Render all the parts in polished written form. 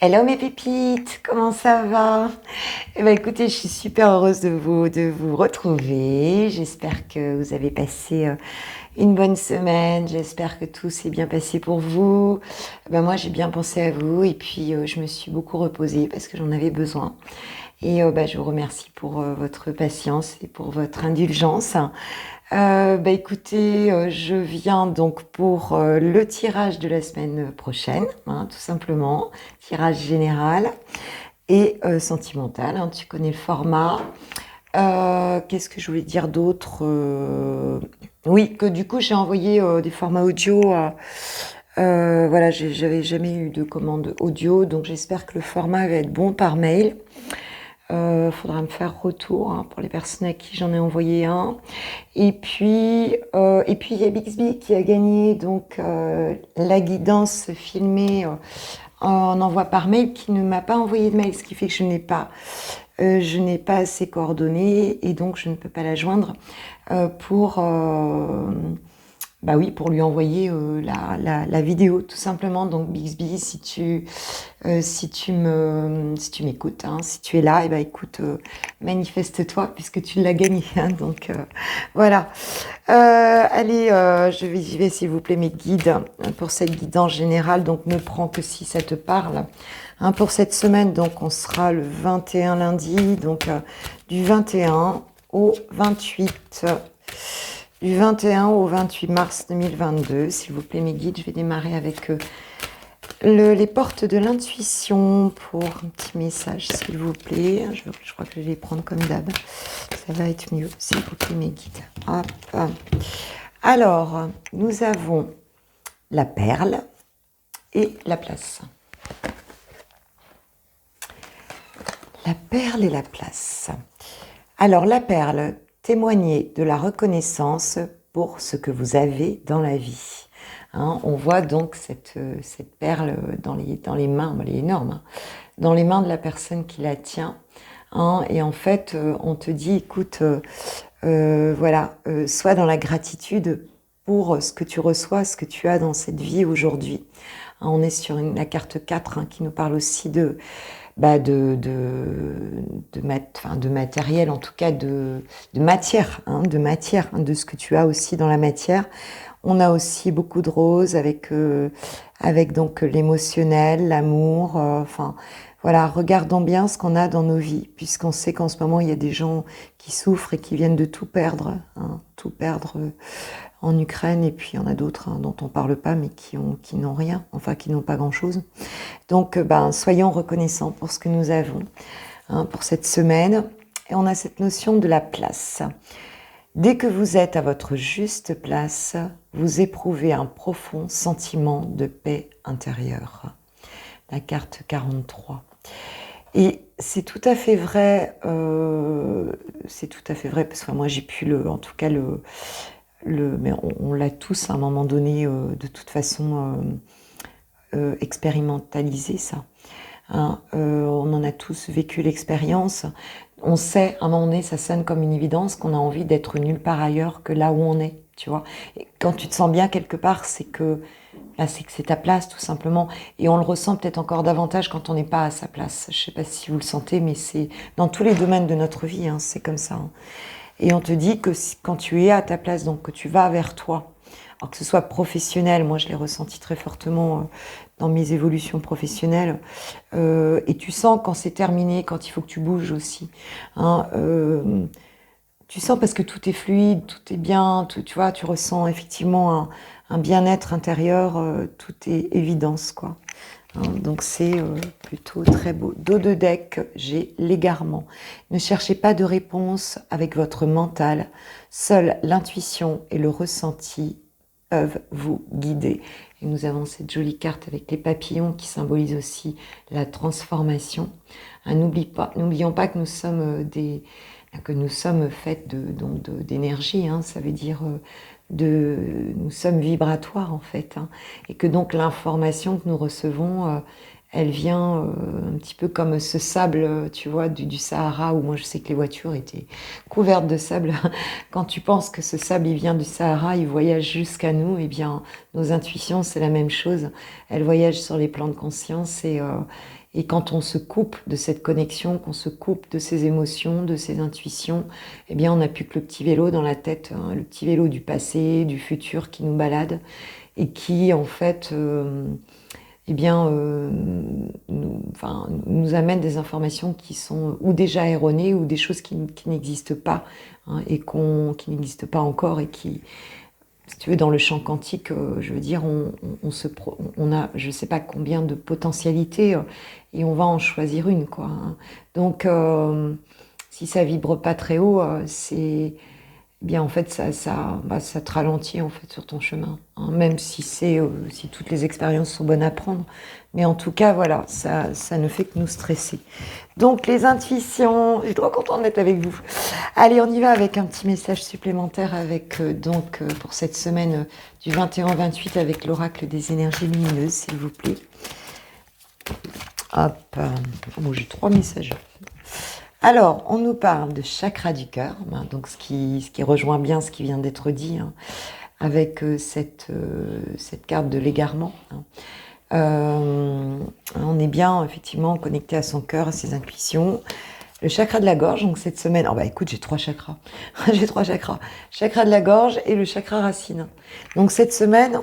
Hello mes pépites, comment ça va? Eh ben écoutez, je suis super heureuse de vous retrouver. J'espère que vous avez passé une bonne semaine. J'espère que tout s'est bien passé pour vous. Ben moi, j'ai bien pensé à vous et puis je me suis beaucoup reposée parce que j'en avais besoin. Et ben, je vous remercie pour votre patience et pour votre indulgence. Bah écoutez, je viens donc pour le tirage de la semaine prochaine, hein, tout simplement, tirage général et sentimental, hein, tu connais le format. Qu'est-ce que je voulais dire d'autre? Oui, que du coup j'ai envoyé des formats audio. Voilà, j'avais jamais eu de commande audio, donc j'espère que le format va être bon par mail. Faudra me faire retour hein, pour les personnes à qui j'en ai envoyé un. Et puis il y a Bixby qui a gagné donc la guidance filmée en envoi par mail, qui ne m'a pas envoyé de mail, ce qui fait que je n'ai pas ses coordonnées et donc je ne peux pas la joindre pour bah oui, pour lui envoyer la vidéo, tout simplement. Donc Bixby, si tu m'écoutes, hein, si tu es là, et ben écoute, manifeste-toi puisque tu l'as gagné. Hein, donc voilà. Allez, j'y vais s'il vous plaît mes guides hein, pour cette guidance générale. Donc ne prends que si ça te parle. Hein, pour cette semaine, donc on sera le 21 lundi, donc du 21 au 28. Du 21 au 28 mars 2022, s'il vous plaît mes guides, je vais démarrer avec les portes de l'intuition pour un petit message, s'il vous plaît. Je crois que je vais les prendre comme d'hab, ça va être mieux, s'il vous plaît mes guides. Hop. Alors, nous avons la perle et la place. La perle et la place. Alors, la perle, témoignez de la reconnaissance pour ce que vous avez dans la vie. Hein, on voit donc cette perle dans les mains, elle est énorme, hein, dans les mains de la personne qui la tient. Hein, et en fait, on te dit, écoute, voilà, sois dans la gratitude pour ce que tu reçois, ce que tu as dans cette vie aujourd'hui. Hein, on est sur la carte 4 hein, qui nous parle aussi de matériel, en tout cas de matière, hein, de ce que tu as aussi dans la matière. On a aussi beaucoup de roses avec donc l'émotionnel, l'amour. Enfin, voilà, regardons bien ce qu'on a dans nos vies, puisqu'on sait qu'en ce moment il y a des gens qui souffrent et qui viennent de tout perdre, hein, tout perdre en Ukraine, et puis il y en a d'autres hein, dont on parle pas, mais qui n'ont rien, enfin qui n'ont pas grand-chose. Donc, soyons reconnaissants pour ce que nous avons hein, pour cette semaine. Et on a cette notion de la place. Dès que vous êtes à votre juste place, vous éprouvez un profond sentiment de paix intérieure. La carte 43. Et c'est tout à fait vrai. C'est tout à fait vrai parce que moi j'ai pu en tout cas mais on l'a tous à un moment donné de toute façon expérimentalisé ça. Hein, on en a tous vécu l'expérience. On sait, à un moment donné, ça sonne comme une évidence qu'on a envie d'être nulle part ailleurs que là où on est, tu vois. Et quand tu te sens bien quelque part, c'est que c'est ta place, tout simplement. Et on le ressent peut-être encore davantage quand on n'est pas à sa place. Je ne sais pas si vous le sentez, mais c'est dans tous les domaines de notre vie, hein, c'est comme ça. Hein. Et on te dit que quand tu es à ta place, donc que tu vas vers toi, alors que ce soit professionnel, moi je l'ai ressenti très fortement dans mes évolutions professionnelles, et tu sens quand c'est terminé, quand il faut que tu bouges aussi. Hein, tu sens parce que tout est fluide, tout est bien, tu vois, tu ressens effectivement un bien-être intérieur, tout est évidence, quoi. Hein, donc c'est plutôt très beau. Dos de deck, j'ai l'égarement. Ne cherchez pas de réponse avec votre mental. Seule l'intuition et le ressenti peuvent vous guider. Et nous avons cette jolie carte avec les papillons qui symbolise aussi la transformation. Hein, n'oublions pas que nous sommes faites d'énergie. Hein, ça veut dire nous sommes vibratoires en fait, hein, et que donc l'information que nous recevons, elle vient un petit peu comme ce sable, tu vois, du Sahara, où moi je sais que les voitures étaient couvertes de sable. Quand tu penses que ce sable il vient du Sahara, il voyage jusqu'à nous, et bien nos intuitions c'est la même chose, elles voyagent sur les plans de conscience Et quand on se coupe de cette connexion, qu'on se coupe de ses émotions, de ses intuitions, eh bien, on n'a plus que le petit vélo dans la tête, hein, le petit vélo du passé, du futur qui nous balade et qui, en fait, eh bien, nous amène des informations qui sont ou déjà erronées ou des choses qui n'existent pas, hein, et qui n'existent pas encore et qui, si tu veux, dans le champ quantique, je veux dire, on a je ne sais pas combien de potentialités, et on va en choisir une, quoi, hein. Donc, si ça vibre pas très haut, c'est eh bien en fait ça te ralentit en fait sur ton chemin, hein, même si si toutes les expériences sont bonnes à prendre, mais en tout cas voilà, ça ne fait que nous stresser. Donc les intuitions, je suis trop contente d'être avec vous. Allez, on y va avec un petit message supplémentaire avec pour cette semaine du 21 au 28 avec l'oracle des énergies lumineuses, s'il vous plaît. Hop, bon, j'ai 3 messages. Alors, on nous parle de chakra du cœur, donc ce qui rejoint bien ce qui vient d'être dit, hein, avec cette carte de l'égarement, hein. On est bien effectivement connecté à son cœur, à ses intuitions. Le chakra de la gorge, donc cette semaine, oh bah écoute, j'ai 3 chakras, j'ai 3 chakras, chakra de la gorge et le chakra racine. Donc cette semaine,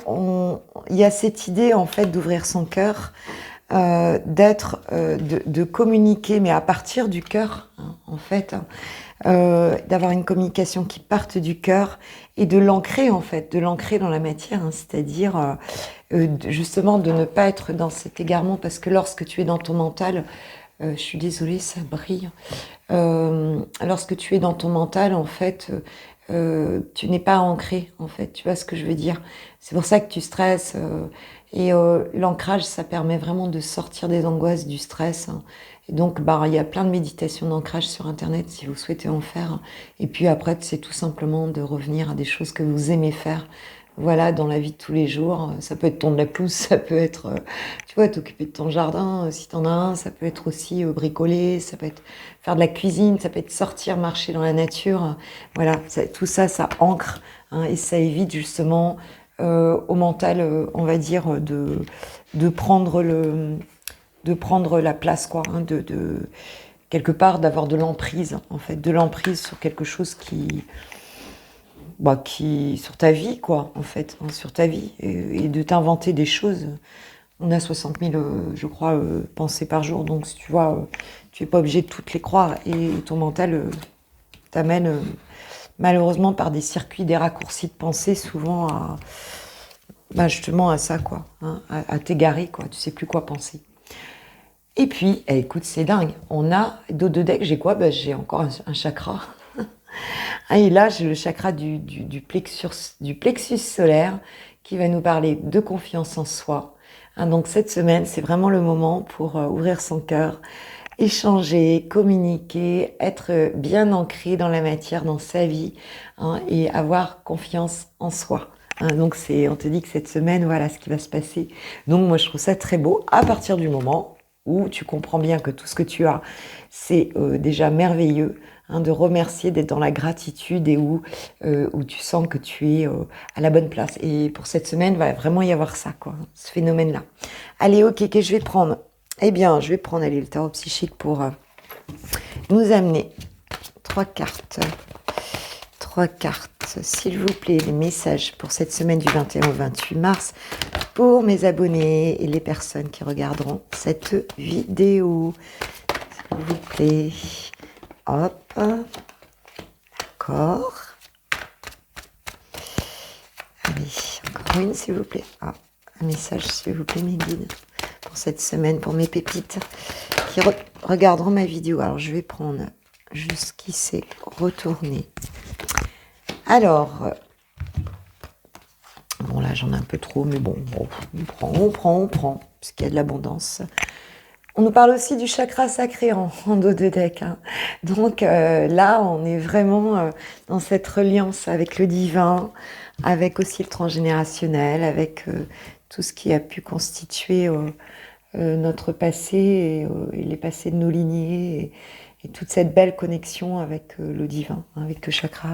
il y a cette idée en fait d'ouvrir son cœur, de communiquer, mais à partir du cœur, hein, en fait, d'avoir une communication qui parte du cœur et de l'ancrer en fait, de l'ancrer dans la matière, hein, c'est-à-dire justement de ne pas être dans cet égarement, parce que lorsque tu es dans ton mental, je suis désolée, ça brille. Lorsque tu es dans ton mental, en fait, tu n'es pas ancré, en fait. Tu vois ce que je veux dire? C'est pour ça que tu stresses. Et l'ancrage, ça permet vraiment de sortir des angoisses, du stress, hein. Et donc, il y a plein de méditations d'ancrage sur Internet si vous souhaitez en faire. Et puis après, c'est tout simplement de revenir à des choses que vous aimez faire. Voilà, dans la vie de tous les jours. Ça peut être tondre la pelouse, ça peut être, tu vois, t'occuper de ton jardin, si t'en as un. Ça peut être aussi bricoler, ça peut être faire de la cuisine, ça peut être sortir, marcher dans la nature. Voilà, tout ça, ça ancre, hein, et ça évite justement au mental, on va dire, de prendre la place, quoi, hein, quelque part d'avoir de l'emprise, en fait, de l'emprise sur quelque chose sur ta vie, quoi, en fait, hein, sur ta vie, et de t'inventer des choses. On a 60 000, je crois, pensées par jour, donc si tu vois, tu n'es pas obligé de toutes les croire, et ton mental t'amène malheureusement par des circuits, des raccourcis de pensée, souvent justement à ça, quoi, hein, à t'égarer, quoi, tu sais plus quoi penser. Et puis, écoute, c'est dingue, on a dos de deck, j'ai quoi? J'ai encore un chakra. Et là, j'ai le chakra du plexus solaire qui va nous parler de confiance en soi, hein. Donc cette semaine, c'est vraiment le moment pour ouvrir son cœur, échanger, communiquer, être bien ancré dans la matière, dans sa vie, hein, et avoir confiance en soi, hein. Donc on te dit que cette semaine, voilà ce qui va se passer. Donc moi, je trouve ça très beau à partir du moment où tu comprends bien que tout ce que tu as, c'est déjà merveilleux, hein, de remercier, d'être dans la gratitude, et où tu sens que tu es à la bonne place. Et pour cette semaine, il va vraiment y avoir ça, quoi, ce phénomène-là. Allez, ok, que je vais prendre. Eh bien, je vais prendre le tarot psychique pour nous amener 3 cartes. 3 cartes, s'il vous plaît, les messages pour cette semaine du 21 au 28 mars pour mes abonnés et les personnes qui regarderont cette vidéo. S'il vous plaît. Hop. D'accord. Allez, encore une, s'il vous plaît. Un message, s'il vous plaît, mes guides, pour cette semaine, pour mes pépites qui regarderont ma vidéo. Alors, je vais prendre juste qui s'est retourné. Alors, bon là j'en ai un peu trop, mais bon, on prend, parce qu'il y a de l'abondance. On nous parle aussi du chakra sacré en dos de deck, hein. Donc là, on est vraiment dans cette reliance avec le divin, avec aussi le transgénérationnel, avec tout ce qui a pu constituer notre passé, et les passés de nos lignées, et toute cette belle connexion avec le divin, hein, avec le chakra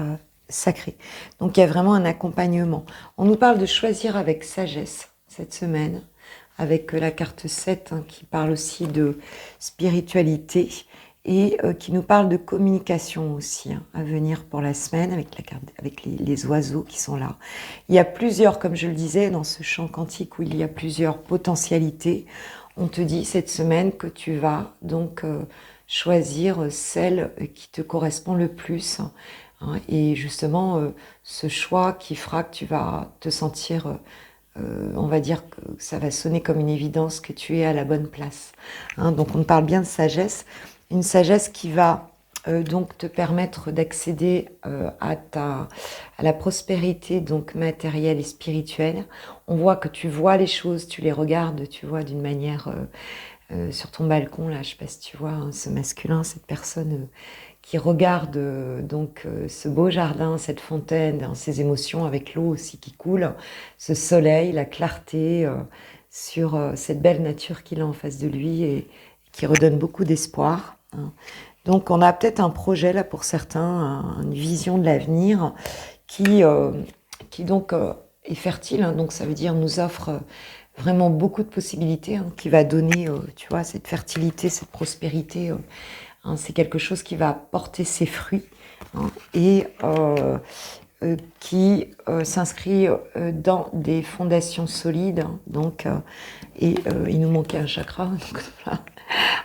sacré. Donc il y a vraiment un accompagnement. On nous parle de choisir avec sagesse cette semaine, avec la carte 7 hein, qui parle aussi de spiritualité et qui nous parle de communication aussi hein, à venir pour la semaine avec, la carte, avec les oiseaux qui sont là. Il y a plusieurs, comme je le disais, dans ce champ quantique où il y a plusieurs potentialités. On te dit cette semaine que tu vas donc choisir celle qui te correspond le plus. Hein, et justement, ce choix qui fera que tu vas te sentir, on va dire que ça va sonner comme une évidence que tu es à la bonne place. Hein, donc on parle bien de sagesse, une sagesse qui va donc te permettre d'accéder à la prospérité donc matérielle et spirituelle. On voit que tu vois les choses, tu les regardes, tu vois d'une manière sur ton balcon là, je sais pas si tu vois hein, ce masculin, cette personne qui regarde ce beau jardin, cette fontaine, hein, ses émotions avec l'eau aussi qui coule, ce soleil, la clarté sur cette belle nature qu'il a en face de lui et qui redonne beaucoup d'espoir. Hein. Donc on a peut-être un projet là pour certains, une vision de l'avenir qui donc est fertile. Hein, donc ça veut dire nous offre vraiment beaucoup de possibilités, hein, qui va donner, tu vois, cette fertilité, cette prospérité. Hein, c'est quelque chose qui va porter ses fruits hein, et qui s'inscrit dans des fondations solides. Hein, donc, il nous manquait un chakra. Donc, voilà.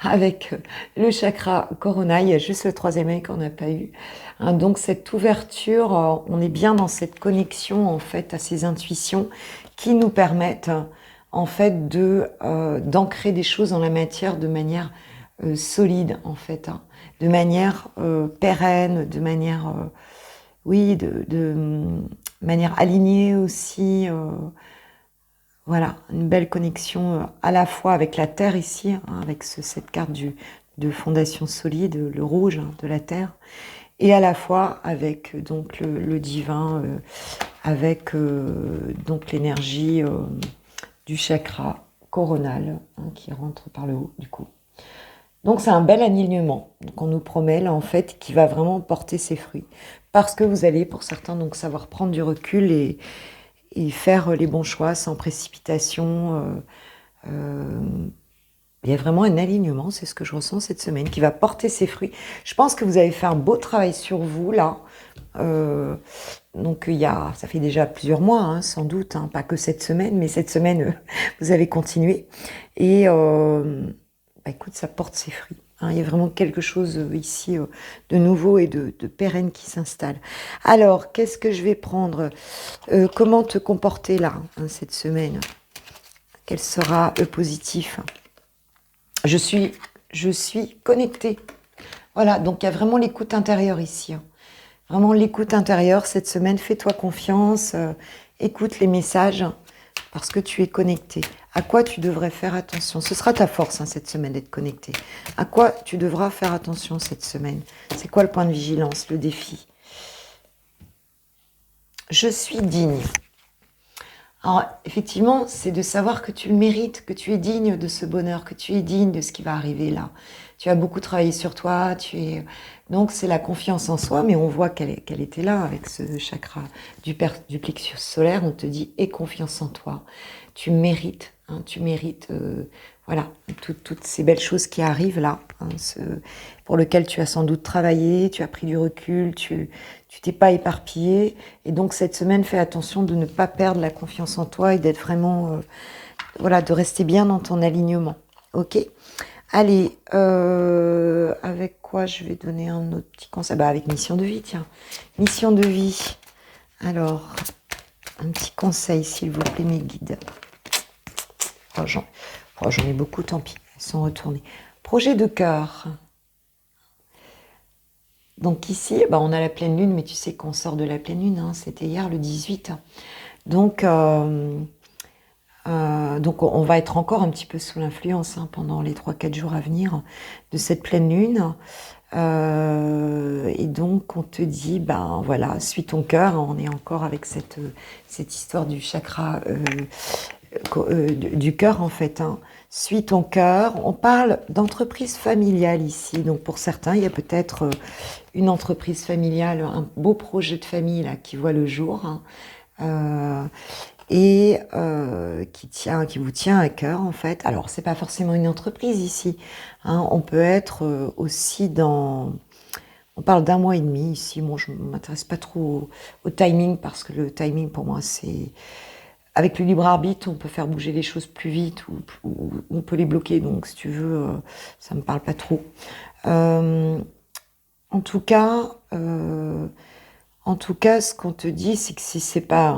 Avec le chakra corona, il y a juste le troisième œil qu'on n'a pas eu. Hein, donc cette ouverture, on est bien dans cette connexion en fait à ces intuitions qui nous permettent en fait d'ancrer des choses dans la matière de manière solide en fait, hein, de manière pérenne, de manière oui, de manière alignée aussi. Voilà, une belle connexion à la fois avec la Terre ici, hein, avec cette carte de fondation solide, le rouge hein, de la Terre, et à la fois avec donc le divin, avec donc l'énergie du chakra coronal hein, qui rentre par le haut du coup. Donc c'est un bel alignement qu'on nous promet là en fait qui va vraiment porter ses fruits parce que vous allez pour certains donc savoir prendre du recul et faire les bons choix sans précipitation. Il y a vraiment un alignement, c'est ce que je ressens cette semaine, qui va porter ses fruits. Je pense que vous avez fait un beau travail sur vous là. Donc ça fait déjà plusieurs mois, hein, sans doute, hein, pas que cette semaine, mais cette semaine vous avez continué. Et écoute, ça porte ses fruits. Hein, il y a vraiment quelque chose ici de nouveau et de pérenne qui s'installe. Alors, qu'est-ce que je vais prendre comment te comporter là, hein, cette semaine? Quel sera le positif? Je suis connectée. Voilà, donc il y a vraiment l'écoute intérieure ici. Hein. Vraiment l'écoute intérieure cette semaine. Fais-toi confiance. Écoute les messages parce que tu es connecté. À quoi tu devrais faire attention? Ce sera ta force hein, cette semaine d'être connecté. À quoi tu devras faire attention cette semaine? C'est quoi le point de vigilance, le défi? Je suis digne. Alors, effectivement, c'est de savoir que tu le mérites, que tu es digne de ce bonheur, que tu es digne de ce qui va arriver là. Tu as beaucoup travaillé sur toi, donc c'est la confiance en soi, mais on voit qu'elle était là avec ce chakra du plexus solaire. On te dit, aie confiance en toi. Tu mérites, hein, voilà, toutes ces belles choses qui arrivent là, hein, pour lesquelles tu as sans doute travaillé, tu as pris du recul, tu t'es pas éparpillé. Et donc, cette semaine, fais attention de ne pas perdre la confiance en toi et d'être vraiment, voilà, de rester bien dans ton alignement. Ok? Allez, avec quoi je vais donner un autre petit conseil? Avec mission de vie, tiens. Mission de vie. Alors, un petit conseil, s'il vous plaît, mes guides. J'en ai beaucoup, tant pis, ils sont retournés. Projet de cœur. Donc ici, on a la pleine lune, mais tu sais qu'on sort de la pleine lune, hein, c'était hier le 18. Donc on va être encore un petit peu sous l'influence hein, pendant les 3-4 jours à venir de cette pleine lune. Et donc on te dit, voilà, suis ton cœur. On est encore avec cette histoire du chakra du cœur en fait. Hein. Suis ton cœur. On parle d'entreprise familiale ici. Donc pour certains, il y a peut-être une entreprise familiale, un beau projet de famille là qui voit le jour. Hein. et qui vous tient à cœur en fait. Alors c'est pas forcément une entreprise ici, hein, on peut être aussi dans... On parle d'1 mois et demi ici. Moi, je ne m'intéresse pas trop au timing parce que le timing pour moi c'est... Avec le libre arbitre, on peut faire bouger les choses plus vite ou on peut les bloquer. Donc si tu veux, ça me parle pas trop. En tout cas, ce qu'on te dit, c'est que si c'est pas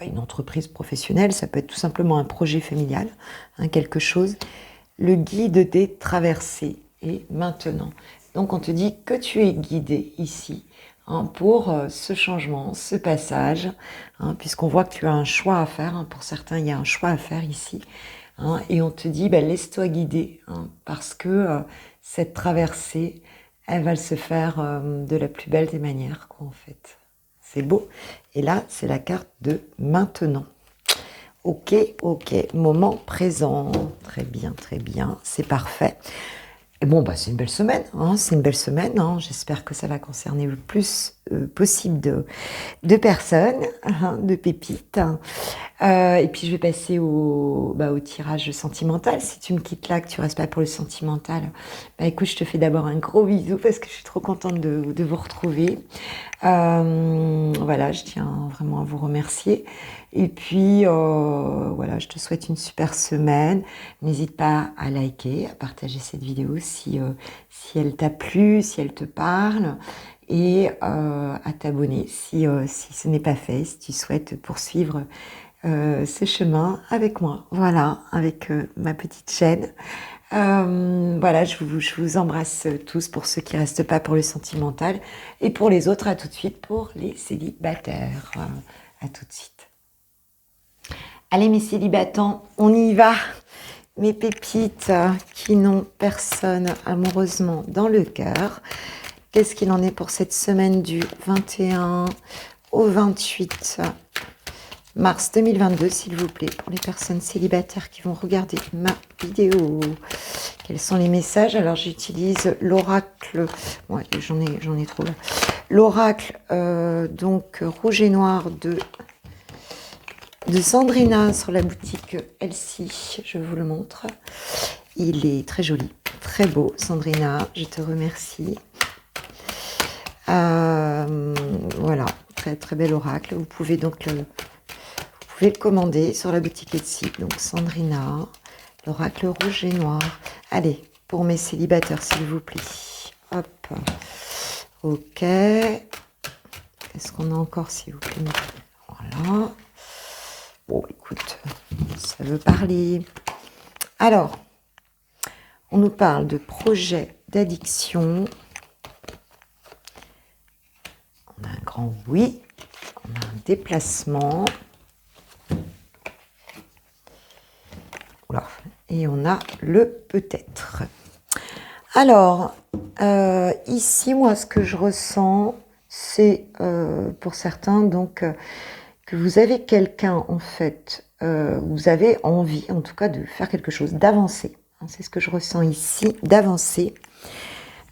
une entreprise professionnelle, ça peut être tout simplement un projet familial, hein, quelque chose. Le guide des traversées est maintenant. Donc on te dit que tu es guidé ici, hein, pour ce changement, ce passage, hein, puisqu'on voit que tu as un choix à faire. Hein, pour certains, il y a un choix à faire ici. Hein, et on te dit, ben, laisse-toi guider, hein, parce que cette traversée, elle va se faire de la plus belle des manières, quoi, en fait. C'est beau. Et là, c'est la carte de maintenant. Ok, moment présent. Très bien, c'est parfait. Et bon, bah, c'est une belle semaine, hein, hein. J'espère que ça va concerner le plus possible de personnes, hein, de pépites. Et puis je vais passer au tirage sentimental. Si tu me quittes là, que tu restes pas pour le sentimental, bah écoute, je te fais d'abord un gros bisou parce que je suis trop contente de vous retrouver. Voilà, je tiens vraiment à vous remercier. Et puis, voilà, je te souhaite une super semaine. N'hésite pas à liker, à partager cette vidéo si elle t'a plu, si elle te parle. Et à t'abonner si ce n'est pas fait, si tu souhaites poursuivre ce chemin avec moi. Voilà, avec ma petite chaîne. Voilà, je vous embrasse tous pour ceux qui restent pas pour le sentimental et pour les autres, à tout de suite pour les célibataires. À tout de suite. Allez mes célibatants, on y va. Mes pépites qui n'ont personne amoureusement dans le cœur. Qu'est-ce qu'il en est pour cette semaine du 21 au 28 mars 2022, s'il vous plaît, pour les personnes célibataires qui vont regarder ma vidéo. Quels sont les messages? Alors j'utilise l'oracle, ouais, j'en ai trop là. L'oracle, donc rouge et noir de Sandrina sur la boutique Elsie, je vous le montre. Il est très joli, très beau, Sandrina, je te remercie. Voilà, très très bel oracle. Vous pouvez donc le commander sur la boutique Etsy. Donc Sandrina, l'oracle rouge et noir. Allez, pour mes célibataires, s'il vous plaît. Hop. Ok. Qu'est-ce qu'on a encore, s'il vous plaît? Voilà. Bon, écoute, ça veut parler. Alors, on nous parle de projet d'addiction. On a un grand oui. On a un déplacement. Voilà. Et on a le peut-être. Alors, ici, moi, ce que je ressens, c'est pour certains, donc, que vous avez quelqu'un, en fait, vous avez envie, en tout cas, de faire quelque chose, d'avancer. Hein, c'est ce que je ressens ici, d'avancer.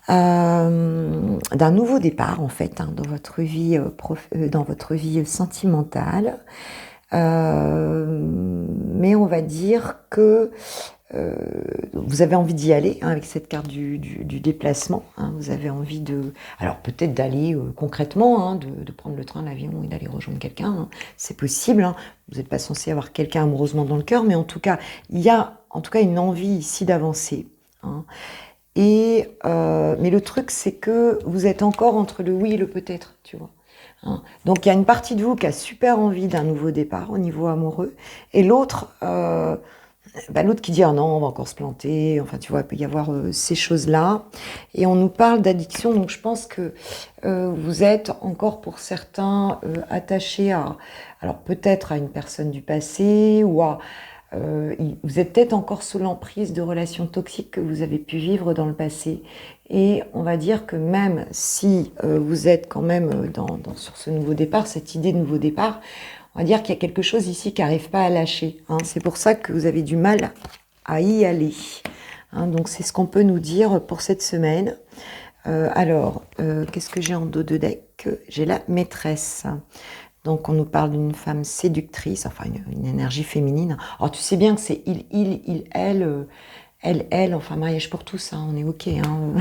D'un nouveau départ, en fait, hein, dans votre vie, sentimentale. Mais on va dire que vous avez envie d'y aller, hein, avec cette carte du déplacement. Hein, vous avez envie de... Alors peut-être d'aller concrètement, hein, de prendre le train, l'avion et d'aller rejoindre quelqu'un. Hein, c'est possible. Hein, vous n'êtes pas censé avoir quelqu'un amoureusement dans le cœur, mais en tout cas, il y a en tout cas une envie ici d'avancer. Hein. Et mais le truc, c'est que vous êtes encore entre le oui et le peut-être, tu vois. Hein. Donc il y a une partie de vous qui a super envie d'un nouveau départ au niveau amoureux, et l'autre qui dit ah non, on va encore se planter. Enfin, tu vois, il peut y avoir ces choses-là. Et on nous parle d'addiction, donc je pense que vous êtes encore pour certains attachés alors peut-être à une personne du passé ou à vous êtes peut-être encore sous l'emprise de relations toxiques que vous avez pu vivre dans le passé. Et on va dire que même si vous êtes quand même sur ce nouveau départ, cette idée de nouveau départ, on va dire qu'il y a quelque chose ici qui n'arrive pas à lâcher. Hein. C'est pour ça que vous avez du mal à y aller. Hein. Donc c'est ce qu'on peut nous dire pour cette semaine. Alors, qu'est-ce que j'ai en dos de deck? J'ai la maîtresse. Donc, on nous parle d'une femme séductrice, enfin, une énergie féminine. Alors, tu sais bien que c'est elle, enfin, mariage pour tous, hein, on est OK, hein,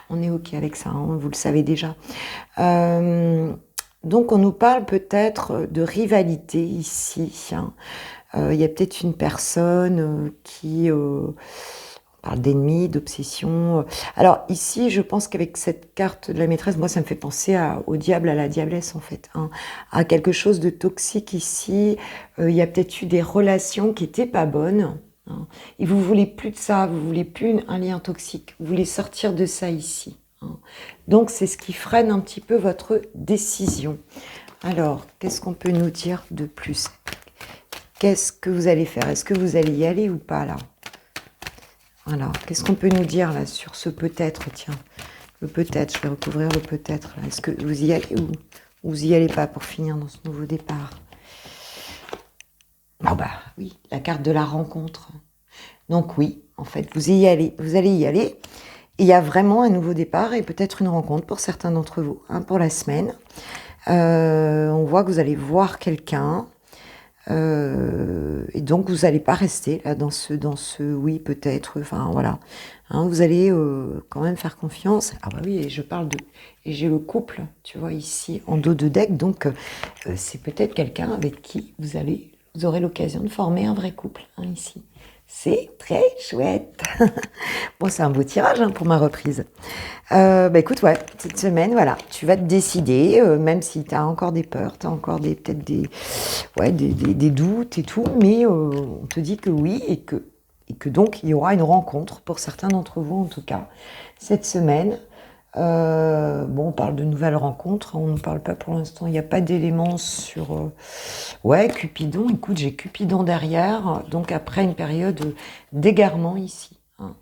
on est OK avec ça, hein, vous le savez déjà. Donc, on nous parle peut-être de rivalité ici, hein. Il y a peut-être une personne qui... on parle d'ennemis, d'obsession. Alors ici, je pense qu'avec cette carte de la maîtresse, moi, ça me fait penser au diable, à la diablesse, en fait, hein, à quelque chose de toxique ici. Il y a peut-être eu des relations qui n'étaient pas bonnes, hein, et vous voulez plus de ça, vous voulez plus un lien toxique, vous voulez sortir de ça ici, hein. Donc, c'est ce qui freine un petit peu votre décision. Alors, qu'est-ce qu'on peut nous dire de plus? Qu'est-ce que vous allez faire? Est-ce que vous allez y aller ou pas, là? Voilà. Qu'est-ce qu'on peut nous dire, là, sur ce peut-être? Tiens, le peut-être, je vais recouvrir le peut-être, là. Est-ce que vous y allez ou vous y allez pas pour finir dans ce nouveau départ? Ah bah oui, la carte de la rencontre. Donc oui, en fait, vous allez y aller. Et il y a vraiment un nouveau départ et peut-être une rencontre pour certains d'entre vous, hein, pour la semaine. On voit que vous allez voir quelqu'un. Et donc vous n'allez pas rester là dans ce oui peut-être, enfin voilà, hein, vous allez quand même faire confiance. Ah bah oui, et je parle de, et j'ai le couple, tu vois, ici en dos de deck, donc c'est peut-être quelqu'un avec qui vous aurez l'occasion de former un vrai couple, hein, ici. C'est très chouette. Bon, c'est un beau tirage, hein, pour ma reprise. Bah écoute, ouais, cette semaine, voilà, tu vas te décider, même si tu as encore des peurs, tu as encore peut-être des doutes et tout, mais on te dit que oui, et que donc il y aura une rencontre, pour certains d'entre vous en tout cas, cette semaine. Bon, on parle de nouvelles rencontres, on ne parle pas pour l'instant, il n'y a pas d'éléments sur... ouais, Cupidon, écoute, j'ai Cupidon derrière, donc après une période d'égarement ici, hein.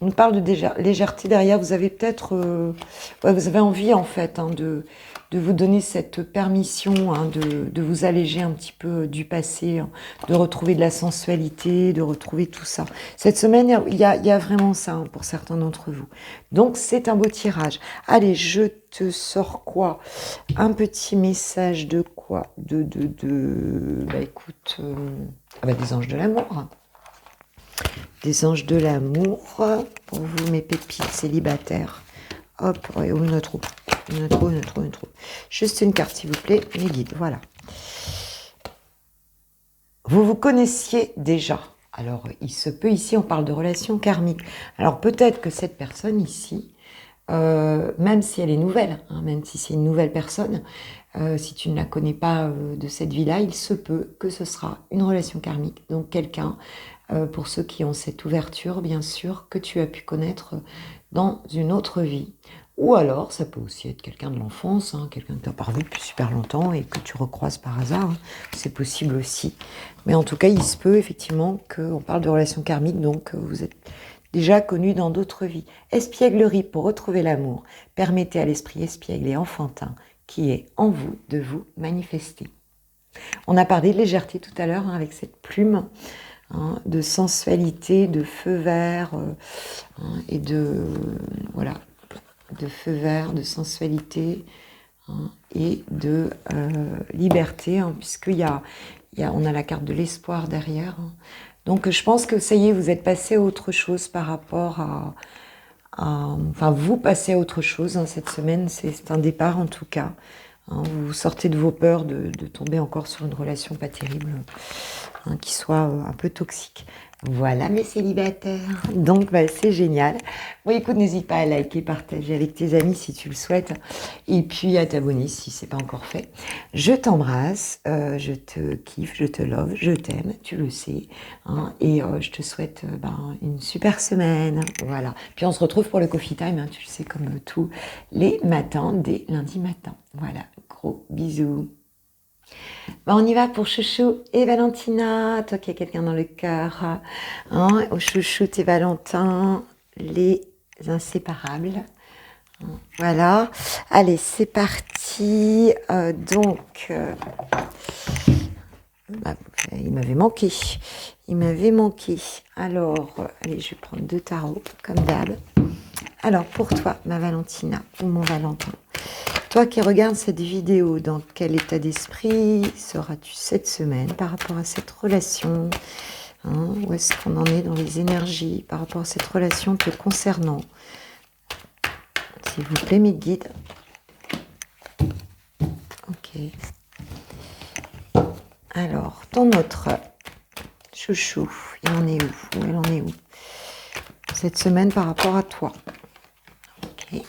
On parle de légèreté derrière, vous avez peut-être... ouais, vous avez envie en fait, hein, de vous donner cette permission, hein, de vous alléger un petit peu du passé, hein, de retrouver de la sensualité, de retrouver tout ça. Cette semaine, il y a vraiment ça, hein, pour certains d'entre vous. Donc c'est un beau tirage. Allez, je te sors quoi? Un petit message de quoi? Bah écoute, ah bah, des anges de l'amour. Des anges de l'amour pour vous, mes pépites célibataires. Hop, ouais, une autre. Juste une carte, s'il vous plaît, mes guides, voilà. Vous vous connaissiez déjà. Alors, il se peut, ici, on parle de relation karmique. Alors, peut-être que cette personne ici, même si elle est nouvelle, hein, même si c'est une nouvelle personne, si tu ne la connais pas de cette vie-là, il se peut que ce sera une relation karmique. Donc, quelqu'un... pour ceux qui ont cette ouverture, bien sûr, que tu as pu connaître dans une autre vie. Ou alors, ça peut aussi être quelqu'un de l'enfance, hein, quelqu'un que tu n'as pas revu depuis super longtemps et que tu recroises par hasard, hein. C'est possible aussi. Mais en tout cas, il se peut effectivement qu'on parle de relations karmiques, donc vous êtes déjà connus dans d'autres vies. Espièglerie pour retrouver l'amour. Permettez à l'esprit espiègle et enfantin qui est en vous de vous manifester. On a parlé de légèreté tout à l'heure, hein, avec cette plume, hein, de sensualité, de feu vert, hein, et de voilà, de feu vert, de sensualité, hein, et de liberté, hein, on a la carte de l'espoir derrière, hein. Donc je pense que ça y est, vous êtes passé à autre chose par rapport enfin vous passez à autre chose, hein, cette semaine, c'est un départ en tout cas, hein, vous sortez de vos peurs de tomber encore sur une relation pas terrible, hein, qui soit un peu toxique. Voilà mes célibataires, donc bah, c'est génial. Bon écoute, n'hésite pas à liker, partager avec tes amis si tu le souhaites, et puis à t'abonner si c'est pas encore fait. Je t'embrasse, je te kiffe, je te love, je t'aime, tu le sais, hein, et je te souhaite une super semaine, voilà. Puis on se retrouve pour le coffee time, hein, tu le sais, comme tous les matins, dès lundi matin. Voilà, gros bisous. Bah, on y va pour Chouchou et Valentina, toi qui as quelqu'un dans le cœur, hein, au Chouchou et Valentin, les inséparables. Voilà, allez, c'est parti. Il m'avait manqué. Alors, allez, je vais prendre 2 tarots, comme d'hab. Alors, pour toi, ma Valentina, ou mon Valentin, Toi qui regardes cette vidéo, dans quel état d'esprit seras-tu cette semaine par rapport à cette relation, hein? Où est-ce qu'on en est dans les énergies par rapport à cette relation te concernant? S'il vous plaît, mes guides. Ok. Alors, ton autre chouchou, il en est où? Elle en est où cette semaine par rapport à toi? Ok.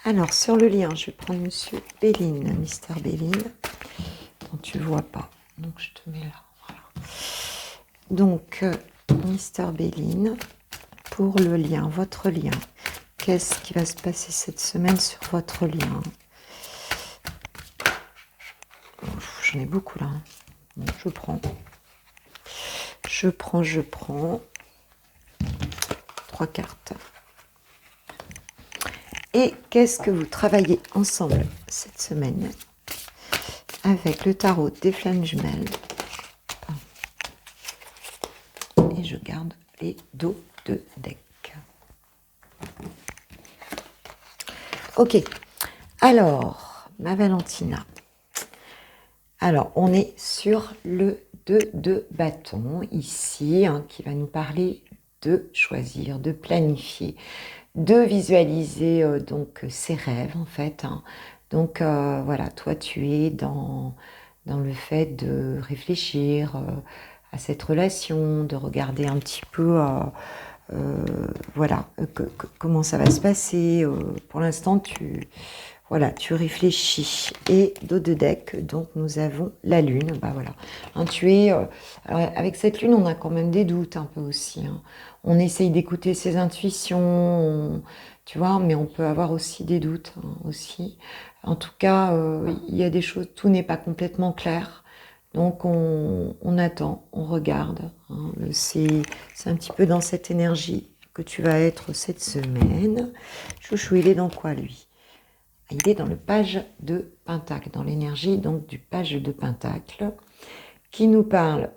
Alors, sur le lien, je vais prendre Monsieur Béline, Mister Béline, dont tu ne vois pas. Donc, je te mets là. Voilà. Donc, Mister Béline, pour le lien, votre lien. Qu'est-ce qui va se passer cette semaine sur votre lien? J'en ai beaucoup là. Bon, je prends. Je prends. 3 cartes. Et qu'est-ce que vous travaillez ensemble cette semaine avec le tarot des flammes jumelles? Et je garde les dos de deck. Ok. Alors, ma Valentina. Alors, on est sur le 2 de bâton ici, hein, qui va nous parler de choisir, de planifier, de visualiser donc ses rêves en fait. Hein. Donc voilà, toi tu es dans le fait de réfléchir à cette relation, de regarder un petit peu voilà comment ça va se passer. Pour l'instant voilà, tu réfléchis. Et dos de deck, donc nous avons la lune. Bah voilà. Hein, alors avec cette lune, on a quand même des doutes un peu aussi. Hein. On essaye d'écouter ses intuitions, tu vois, mais on peut avoir aussi des doutes hein, aussi. En tout cas, il y a des choses, tout n'est pas complètement clair. Donc on attend, on regarde. Hein. C'est un petit peu dans cette énergie que tu vas être cette semaine. Chouchou, il est dans quoi lui? Il est dans le page de Pentacle, dans l'énergie donc du page de Pentacle, qui nous parle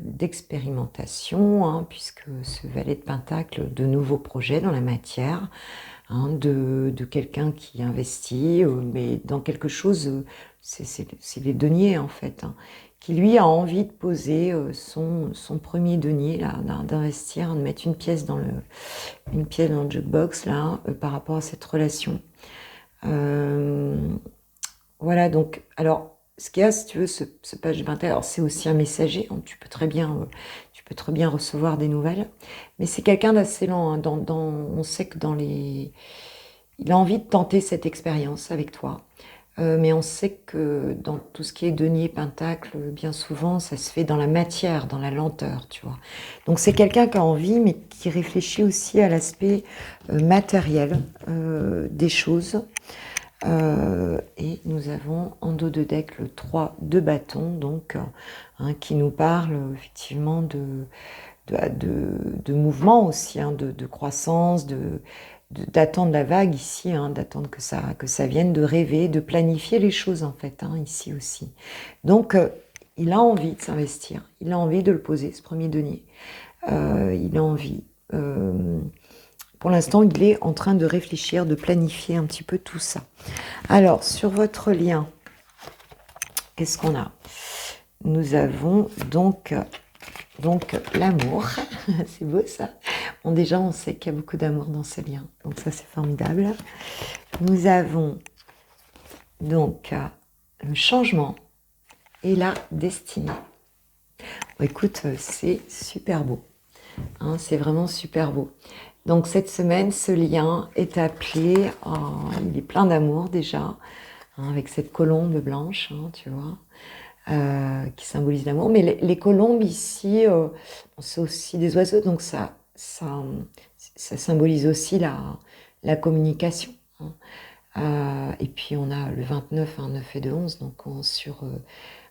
d'expérimentation, hein, puisque ce valet de Pentacle, de nouveaux projets dans la matière, hein, de quelqu'un qui investit, mais dans quelque chose, c'est les deniers en fait, hein, qui lui a envie de poser son premier denier, là, d'investir, de mettre une pièce dans le jukebox, là, par rapport à cette relation. Voilà, donc, alors, ce qu'il y a, si tu veux, ce page de Pentacle, alors c'est aussi un messager, hein, tu peux très bien recevoir des nouvelles, mais c'est quelqu'un d'assez lent, hein, on sait que il a envie de tenter cette expérience avec toi, mais on sait que dans tout ce qui est denier, pentacle, bien souvent, ça se fait dans la matière, dans la lenteur, tu vois. Donc c'est quelqu'un qui a envie, mais qui réfléchit aussi à l'aspect matériel des choses. Et nous avons en dos de deck le 3 de bâton, donc hein, qui nous parle effectivement de mouvement aussi, hein, de croissance, d'attendre la vague ici, hein, d'attendre que ça vienne, de rêver, de planifier les choses en fait, hein, ici aussi. Donc il a envie de s'investir, il a envie de le poser, ce premier denier. Il a envie. Pour l'instant, il est en train de réfléchir, de planifier un petit peu tout ça. Alors, sur votre lien, qu'est-ce qu'on a? Nous avons donc l'amour. C'est beau ça. Bon, déjà, on sait qu'il y a beaucoup d'amour dans ce lien. Donc ça, c'est formidable. Nous avons donc le changement et la destinée. Bon, écoute, c'est super beau. Hein, c'est vraiment super beau. Donc cette semaine, ce lien est appelé, il est plein d'amour déjà, hein, avec cette colombe blanche, hein, tu vois, qui symbolise l'amour. Mais les colombes ici, c'est aussi des oiseaux, donc ça symbolise aussi la communication. Hein. Et puis on a le 29, 9 et 2, 11, donc sur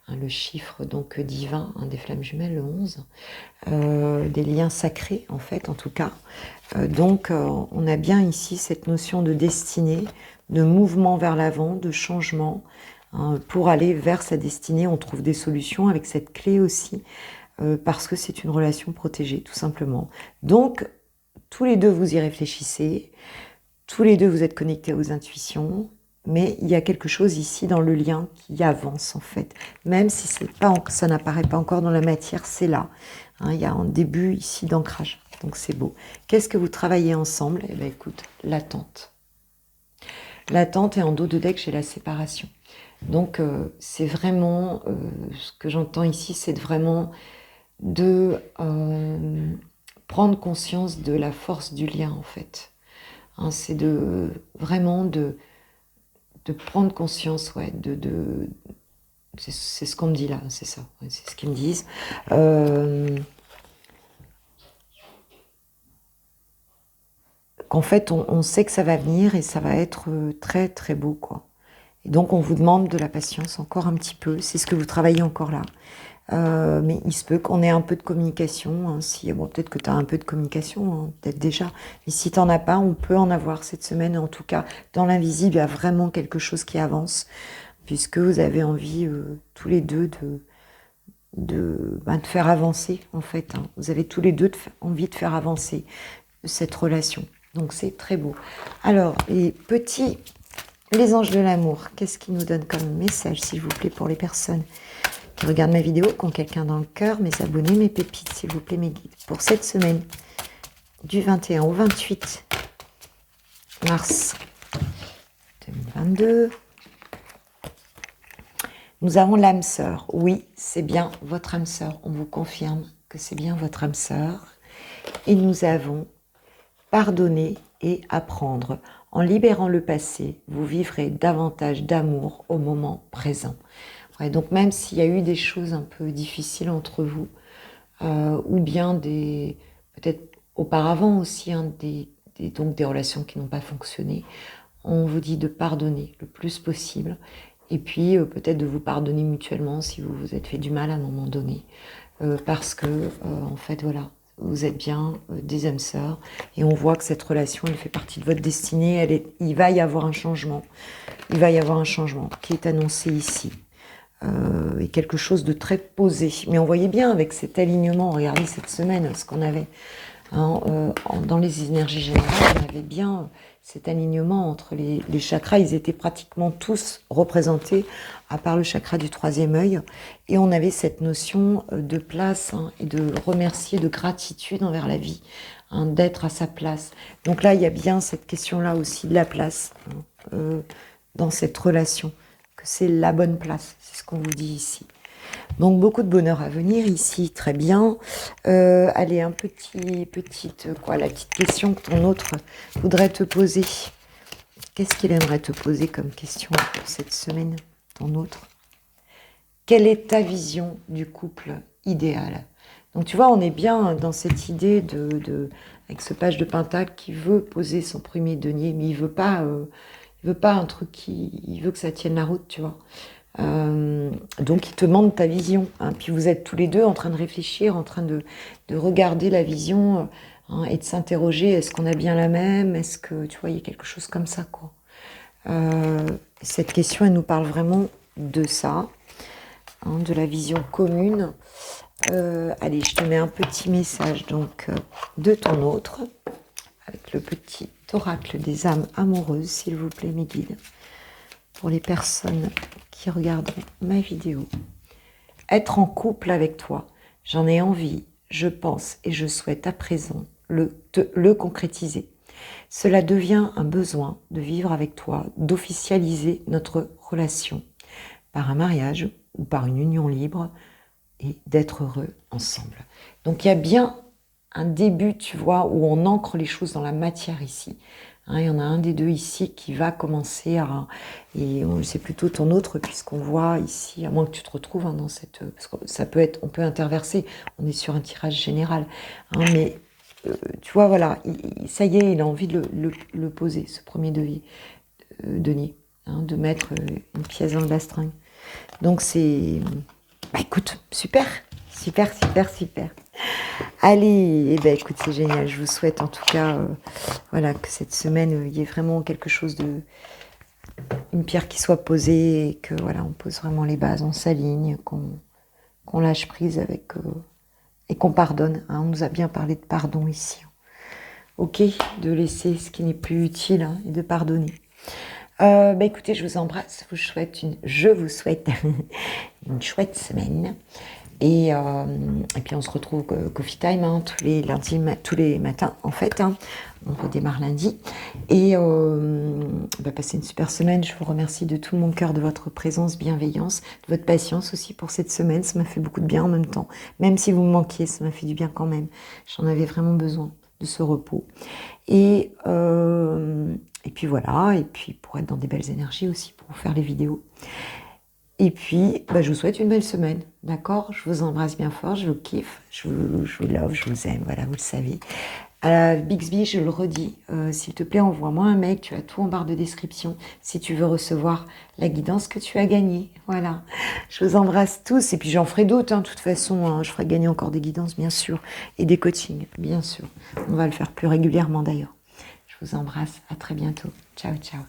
le chiffre donc divin, des flammes jumelles, le 11, des liens sacrés en fait, en tout cas. Donc on a bien ici cette notion de destinée, de mouvement vers l'avant, de changement, hein, pour aller vers sa destinée. On trouve des solutions avec cette clé aussi, parce que c'est une relation protégée, tout simplement. Donc tous les deux vous y réfléchissez, Tous les deux, vous êtes connectés à vos intuitions, mais il y a quelque chose ici dans le lien qui avance en fait. Même si ça n'apparaît pas encore dans la matière, c'est là. Hein, il y a un début ici d'ancrage, donc c'est beau. Qu'est-ce que vous travaillez ensemble? Eh bien écoute, l'attente. L'attente, et en dos de deck, j'ai la séparation. Donc c'est vraiment, ce que j'entends ici, c'est vraiment de prendre conscience de la force du lien en fait. Hein, c'est de vraiment de prendre conscience, ouais, c'est ce qu'on me dit là, c'est ça, ouais, c'est ce qu'ils me disent. Qu'en fait, on sait que ça va venir et ça va être très très beau, quoi. Et donc, on vous demande de la patience encore un petit peu, c'est ce que vous travaillez encore là. Mais il se peut qu'on ait un peu de communication. Hein, bon, peut-être que tu as un peu de communication, hein, peut-être déjà. Mais si tu n'en as pas, on peut en avoir cette semaine. En tout cas, dans l'invisible, il y a vraiment quelque chose qui avance, puisque vous avez envie tous les deux de faire avancer, en fait. Hein. Vous avez tous les deux envie de faire avancer cette relation. Donc, c'est très beau. Alors, les anges de l'amour, qu'est-ce qu'ils nous donnent comme message, s'il vous plaît, pour les personnes qui regardent ma vidéo, qui ont quelqu'un dans le cœur, mes abonnés, mes pépites, s'il vous plaît, mes guides. Pour cette semaine, du 21 au 28 mars 2022, nous avons l'âme sœur. Oui, c'est bien votre âme sœur. On vous confirme que c'est bien votre âme sœur. Et nous avons pardonner et apprendre. En libérant le passé, vous vivrez davantage d'amour au moment présent. Ouais, donc même s'il y a eu des choses un peu difficiles entre vous, ou bien peut-être auparavant aussi, hein, donc des relations qui n'ont pas fonctionné, on vous dit de pardonner le plus possible, et puis peut-être de vous pardonner mutuellement si vous vous êtes fait du mal à un moment donné, parce que en fait voilà, vous êtes bien des âmes sœurs, et on voit que cette relation, elle fait partie de votre destinée, il va y avoir un changement, qui est annoncé ici. Et quelque chose de très posé. Mais on voyait bien avec cet alignement, regardez cette semaine, ce qu'on avait hein, dans les énergies générales, on avait bien cet alignement entre les chakras, ils étaient pratiquement tous représentés, à part le chakra du troisième œil, et on avait cette notion de place hein, et de remercier, de gratitude envers la vie, hein, d'être à sa place. Donc là, il y a bien cette question-là aussi de la place hein, dans cette relation, que c'est la bonne place, c'est ce qu'on vous dit ici. Donc beaucoup de bonheur à venir ici, très bien. Allez, la petite question que ton autre voudrait te poser. Qu'est-ce qu'il aimerait te poser comme question pour cette semaine, ton autre? Quelle est ta vision du couple idéal? Donc tu vois, on est bien dans cette idée avec ce page de Pentacle qui veut poser son premier denier, mais il veut pas un truc il veut que ça tienne la route, tu vois. Donc il te demande ta vision, hein. Puis vous êtes tous les deux en train de réfléchir, en train de regarder la vision hein, et de s'interroger, est-ce qu'on a bien la même, est-ce que tu vois, il y a quelque chose comme ça quoi. Cette question elle nous parle vraiment de ça, hein, de la vision commune. Allez, je te mets un petit message donc de ton autre avec le petit oracle des âmes amoureuses, s'il vous plaît mes guides, pour les personnes qui regarderont ma vidéo. Être en couple avec toi, j'en ai envie, je pense et je souhaite à présent le concrétiser. Cela devient un besoin de vivre avec toi, d'officialiser notre relation par un mariage ou par une union libre et d'être heureux ensemble. Donc il y a bien un début, tu vois, où on ancre les choses dans la matière ici. Hein, il y en a un des deux ici qui va commencer à... Et c'est plutôt ton autre, puisqu'on voit ici, à moins que tu te retrouves hein, dans cette... Parce que ça peut être... On peut interverser, on est sur un tirage général. Hein, mais tu vois, voilà, ça y est, il a envie de le poser, ce premier denier, hein, de mettre une pièce dans le bastringue. Donc c'est... Bah écoute, super. Allez, eh ben, écoute, c'est génial. Je vous souhaite en tout cas voilà, que cette semaine, il y ait vraiment quelque chose de... Une pierre qui soit posée et que voilà, on pose vraiment les bases, on s'aligne, qu'on lâche prise avec... et qu'on pardonne. Hein. On nous a bien parlé de pardon ici. ok de laisser ce qui n'est plus utile hein, et de pardonner. Écoutez, je vous embrasse, je vous souhaite une chouette semaine. Et puis on se retrouve Coffee Time hein, tous les lundis, tous les matins en fait. Hein. On redémarre lundi. Et passez une super semaine. Je vous remercie de tout mon cœur de votre présence, bienveillance, de votre patience aussi pour cette semaine. Ça m'a fait beaucoup de bien en même temps. Même si vous me manquiez, ça m'a fait du bien quand même. J'en avais vraiment besoin de ce repos. Et puis voilà. Et puis pour être dans des belles énergies aussi, pour vous faire les vidéos. Et puis, je vous souhaite une belle semaine, d'accord? Je vous embrasse bien fort, je vous kiffe, je vous love, je vous aime, voilà, vous le savez. Bixby, je le redis, s'il te plaît, envoie-moi un mail, tu as tout en barre de description, si tu veux recevoir la guidance que tu as gagnée, voilà. Je vous embrasse tous, et puis j'en ferai d'autres, hein, de toute façon, hein, je ferai gagner encore des guidances, bien sûr, et des coachings, bien sûr. On va le faire plus régulièrement, d'ailleurs. Je vous embrasse, à très bientôt. Ciao, ciao.